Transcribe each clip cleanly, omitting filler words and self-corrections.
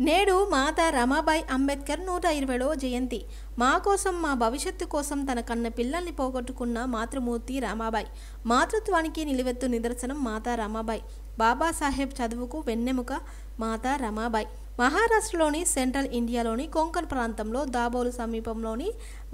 నేడు మాతా రమాబాయి అంబేద్కర్ 120వ జయంతి. మా కోసం, మా భవిష్యత్తు కోసం తన కన్న పిల్లల్ని పోగొట్టుకున్న మాతృమూర్తి రమాబాయి. మాతృత్వానికి నిలువెత్తు నిదర్శనం మాతా రమాబాయి. బాబాసాహెబ్ చదువుకు వెన్నెముక మాతా రమాబాయి. మహారాష్ట్రలోని సెంట్రల్ ఇండియాలోని కొంకణ్ ప్రాంతంలో దాబోలు సమీపంలోని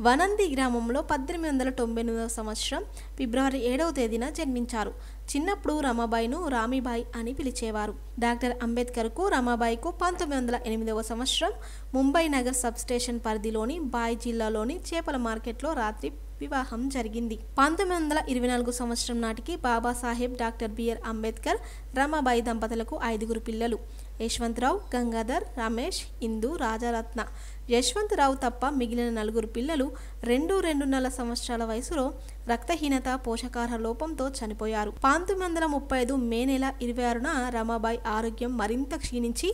వనంది గ్రామంలో 1898వ సంవత్సరం ఫిబ్రవరి 7వ తేదీన జన్మించారు. చిన్నప్పుడు రమాబాయిను రామీబాయి అని పిలిచేవారు. డాక్టర్ అంబేద్కర్కు రమాబాయికు 1908వ సంవత్సరం ముంబై నగర్ సబ్ స్టేషన్ పరిధిలోని బాయ్ జిల్లాలోని చేపల మార్కెట్లో రాత్రి వివాహం జరిగింది. 1924 సంవత్సరం నాటికి బాబాసాహెబ్, డాక్టర్ బిఆర్ అంబేద్కర్, రమాబాయి దంపతులకు 5గురు పిల్లలు. యశ్వంతరావు, గంగాధర్, రమేష్, ఇందు, రాజారత్న. యశ్వంతరావు తప్ప మిగిలిన 4గురు పిల్లలు 2-2.5 సంవత్సరాల వయసులో రక్తహీనత, పోషకాహార లోపంతో చనిపోయారు. 1935 మే నెల 26న రమాబాయి ఆరోగ్యం మరింత క్షీణించి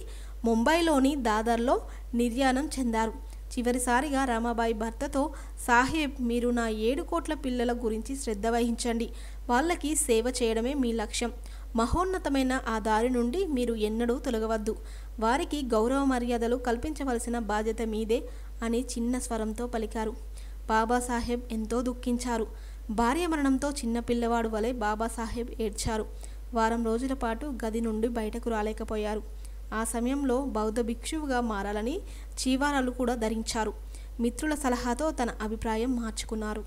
ముంబైలోని దాదర్లో నిర్యాణం చెందారు. చివరిసారిగా రమాబాయి భర్తతో, సాహెబ్, మీరు నా 7 కోట్ల పిల్లల గురించి శ్రద్ధ వహించండి. వాళ్ళకి సేవ చేయడమే మీ లక్ష్యం. మహోన్నతమైన ఆ దారి నుండి మీరు ఎన్నడూ తొలగవద్దు. వారికి గౌరవ మర్యాదలు కల్పించవలసిన బాధ్యత మీదే అని చిన్న స్వరంతో పలికారు. బాబాసాహెబ్ ఎంతో దుఃఖించారు. భార్య మరణంతో చిన్న పిల్లవాడు వలె బాబాసాహెబ్ ఏడ్చారు. వారం రోజుల పాటు గది నుండి బయటకు రాలేకపోయారు. ఆ సమయంలో బౌద్ధ భిక్షువుగా మారాలని చీవారాలు కూడా ధరించారు. మిత్రుల సలహాతో తన అభిప్రాయం మార్చుకున్నారు.